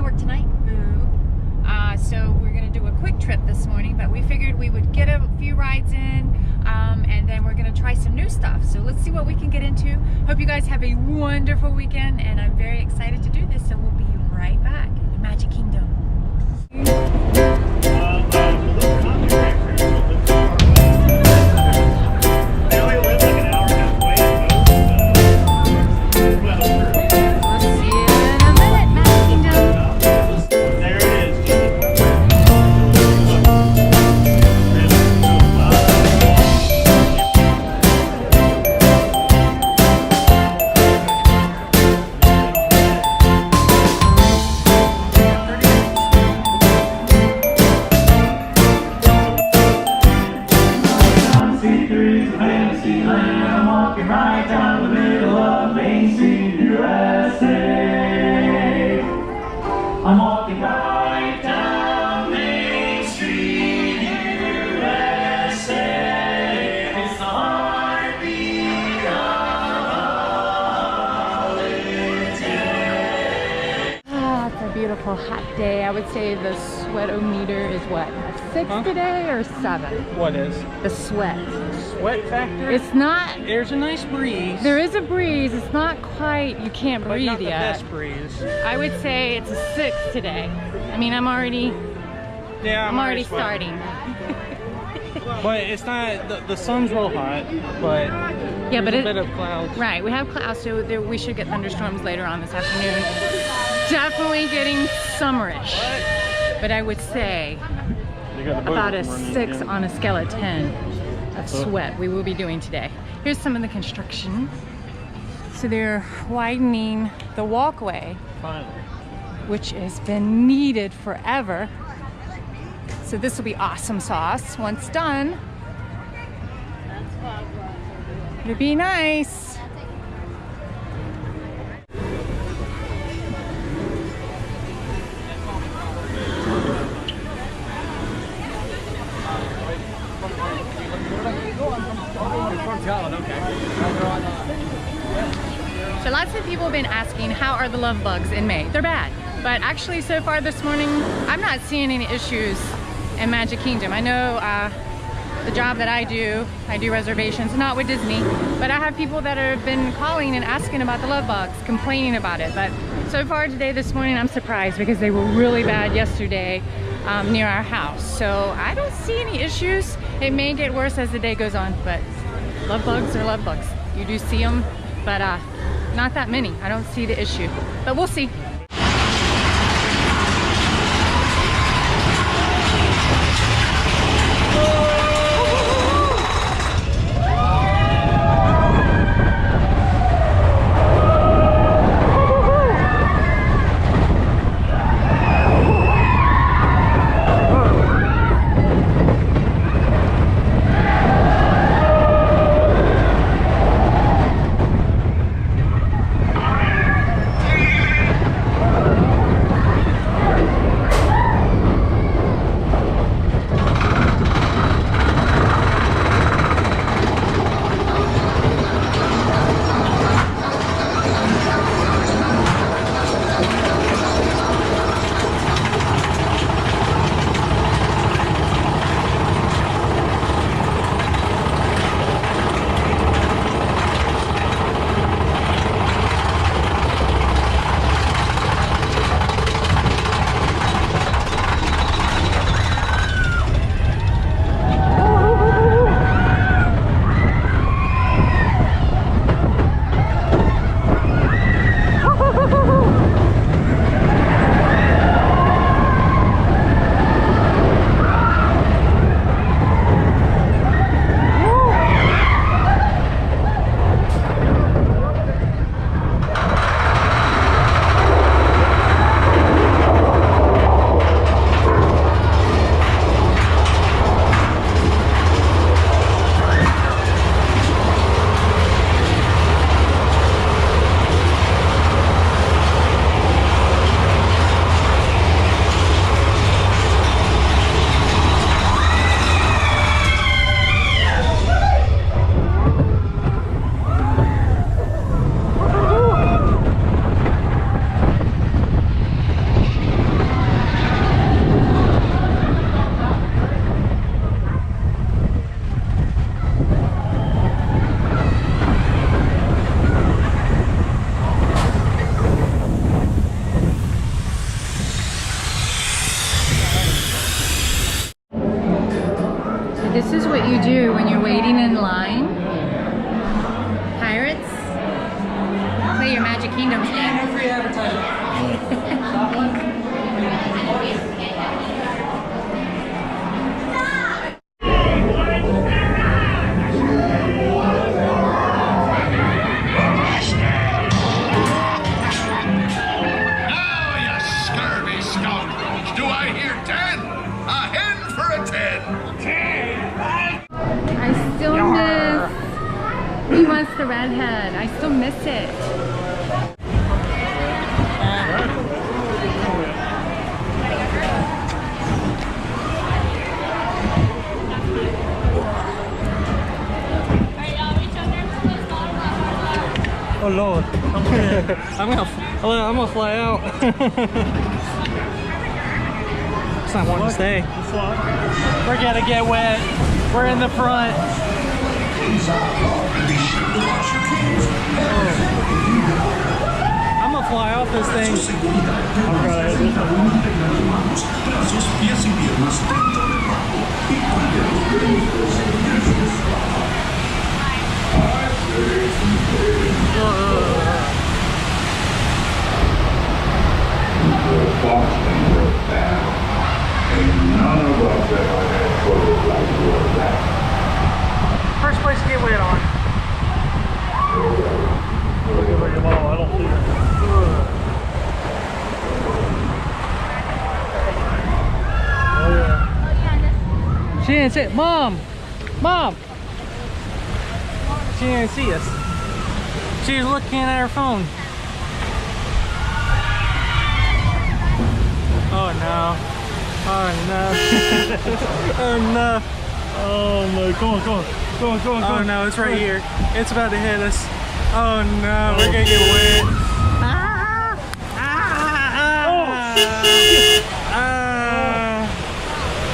to work tonight. Boo. So we're gonna do a quick trip this morning, but we figured we would get a few rides in, and then we're gonna try some new stuff. So let's see what we can get into. Hope you guys have a wonderful weekend, and I'm very excited to do this. So we'll be right back in the Magic Kingdom. I'm walking right down Main Street, USA. It's the heartbeat of holiday. Ah, it's a beautiful hot day. I would say the sweatometer is what? A 6 today or 7? What is? The sweat. Sweat factor? It's not. There's a nice breeze. There is a breeze. It's not quite. You can't but breathe not the yet. best breeze. I would say it's a 6 today. I mean, I'm already sweating. starting. But it's not. The sun's real hot, but Yeah, but there's a bit of clouds. Right, we have clouds, so we should get thunderstorms later on this afternoon. Definitely getting summerish. But I would say about a 6 on a scale of 10 of sweat we will be doing today. Here's some of the construction. So they're widening the walkway, Finally. which has been needed forever. So this will be awesome sauce once done. It'll be nice. So lots of people have been asking, how are the love bugs in May? They're bad. But actually so far this morning, I'm not seeing any issues in Magic Kingdom. I know the job that I do reservations, not with Disney, but I have people that have been calling and asking about the love bugs, complaining about it. But so far today, this morning, I'm surprised because they were really bad yesterday near our house. So I don't see any issues. It may get worse as the day goes on, but love bugs are love bugs. You do see them, but not that many. I don't see the issue, but we'll see. you do when you're waiting in line? Pirates? Play your Magic Kingdoms game. Free advertising. He wants the redhead. I still miss it. Oh Lord, I'm gonna fly out. It's not wanting to stay. We're gonna get wet. We're in the front. I'm gonna fly off this thing. First place to get wet on. I don't see her. Oh yeah. She didn't see it. Mom! Mom! She didn't see us. She was looking at her phone. Oh no. Oh no. Oh no. Oh no, come on, come on. Go on, go on, go on. Oh no, it's right here. It's about to hit us. Oh no, we're gonna get wet. Ah! Ah! Ah!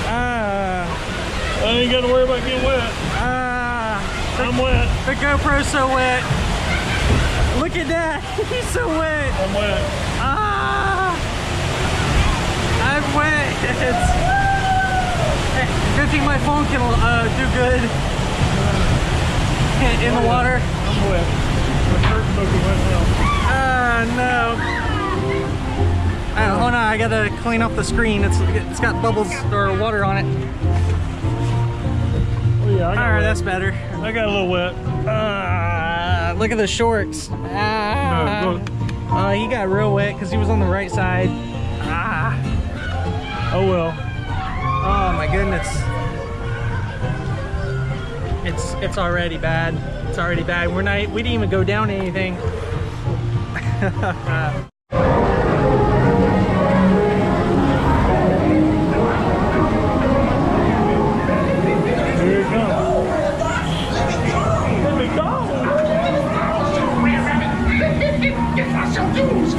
Ah! I ain't gotta worry about getting wet. Ah! I'm wet. The GoPro's so wet. Look at that. He's so wet. I'm wet. Ah! I'm wet. Good thing my phone can do good in the water. I'm wet. My shirt's soaking wet now. Ah, no. Oh no, I gotta clean off the screen. It's got bubbles or water on it. Oh yeah, alright, that's better. I got a little wet. Look at the shorts. No, he got real wet because he was on the right side. Oh well. Oh my goodness. It's already bad. It's already bad. We didn't even go down anything. Here it comes. Let me go. Get some juice,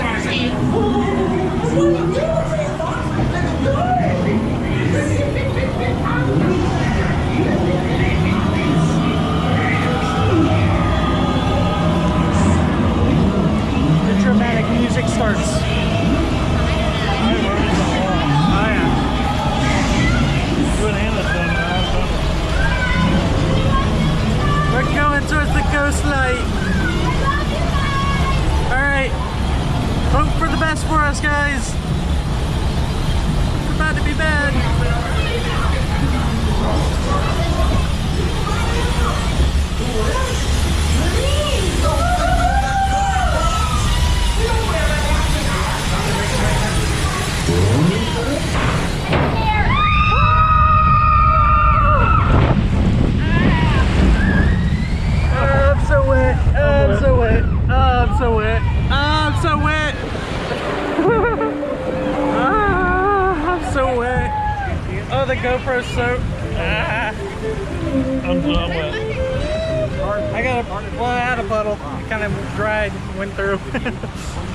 Dramatic music starts. Oh yeah. We're going towards the coastline. Alright. Hope for the best for us, guys. It's about to be bad. I'm so wet. I'm so wet. I'm so wet. I'm so wet. I'm so wet. Oh, the GoPro's soaked. I'm wet. I had a puddle. It kind of dried, went through.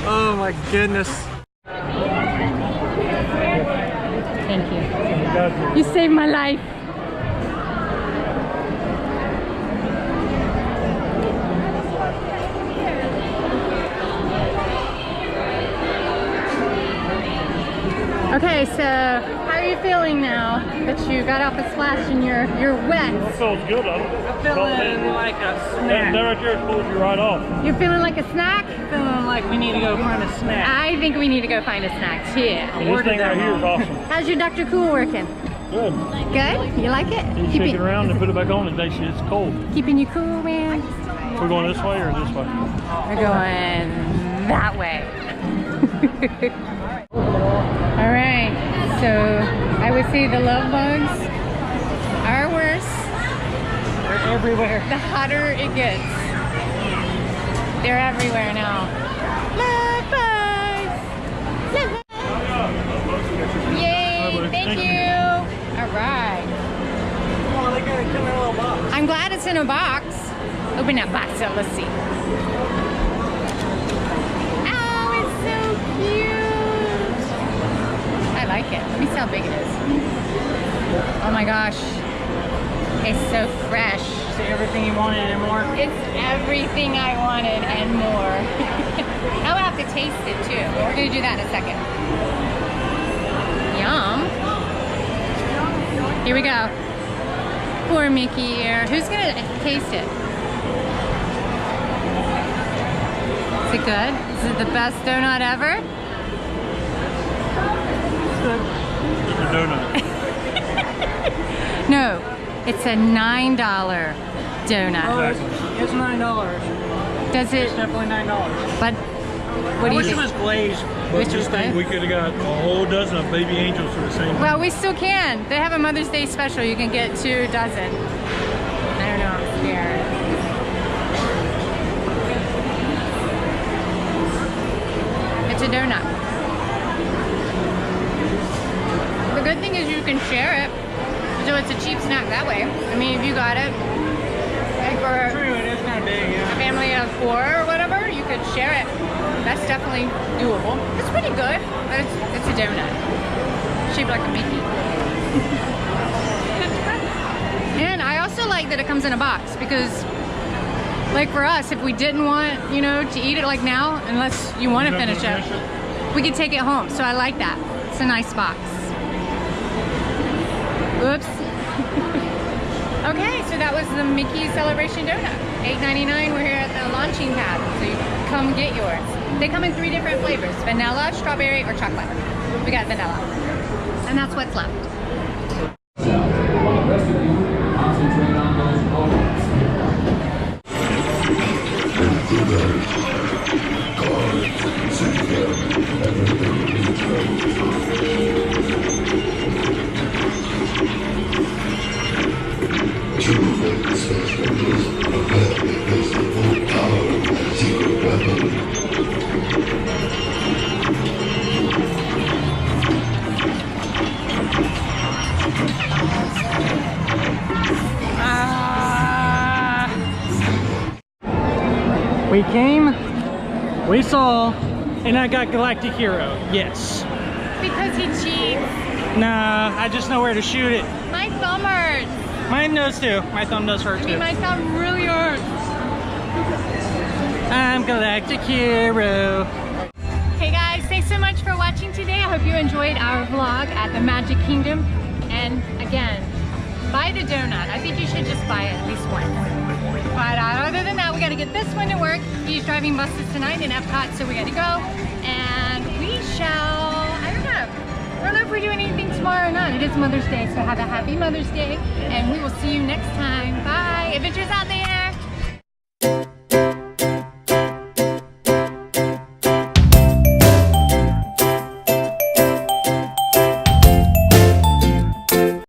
Oh my goodness. Thank you. You saved my life. Okay, so are you feeling now that you got off a splash and you're wet? It feels good. I'm Feeling like a that snack. right there pulls you right off. You're feeling like a snack? Feeling like we need to go find a snack. I think we need to go find a snack too. And this thing right here is awesome. How's your Dr. Cool working? Good. Good? You like it? You shake it around and put it back on and it's cold. Keeping you cool, man? We're going this way or this way? We're going that way. All right, so I would say the love bugs are worse. They're everywhere. The hotter it gets. They're everywhere now. Love bugs! Love bugs! Yay! Thank you! All right. Oh, they got it in a little box. I'm glad it's in a box. Open that box up, let's see. Oh, it's so cute. I like it. Let me see how big it is. Oh my gosh. It's so fresh. See everything you wanted and more. It's everything I wanted and more. I will have to taste it too. We're gonna do that in a second. Yum. Here we go. Poor Mickey here. Who's gonna taste it? Is it good? Is it the best donut ever? It's a donut. No, it's a $9 donut. Oh, it's $9. Does it? It's definitely $9. But what do I you wish it think? was glazed. Which This is thing, good? we could have got a whole dozen of baby angels for the same. Well, we still can. They have a Mother's Day special. You can get 2 dozen. I don't know. I'm scared. It's a donut. The good thing is you can share it. So it's a cheap snack that way. I mean, if you got it, like for True, it is kind of big, a yeah. family of 4 or whatever, you could share it. That's definitely doable. It's pretty good, but it's a donut. Shaped like a Mickey. And I also like that it comes in a box because, like for us, if we didn't want, you know, to eat it like now, unless you want to finish it, we could take it home. So I like that. It's a nice box. Oops. Okay, so that was the Mickey Celebration Donut. $8.99. We're here at the launching pad, so you come get yours. They come in 3 different flavors: vanilla, strawberry, or chocolate. We got vanilla, and that's what's left. While the rest of you concentrate on those moments. We came, we saw, and I got Galactic Hero. Yes. Because he cheats. Nah, I just know where to shoot it. My thumb hurts. Mine does too. My thumb does hurt I mean, too. my thumb really hurts. I'm Galactic Hero. Hey guys, thanks so much for watching today. I hope you enjoyed our vlog at the Magic Kingdom. And again, buy the donut. I think you should just buy it at least once. But other than that, we got to get this one to work. He's driving buses tonight in Epcot, so we got to go. And we shall, I don't know if we're doing anything tomorrow or not. It is Mother's Day, so have a happy Mother's Day. And we will see you next time. Bye. Adventures out there.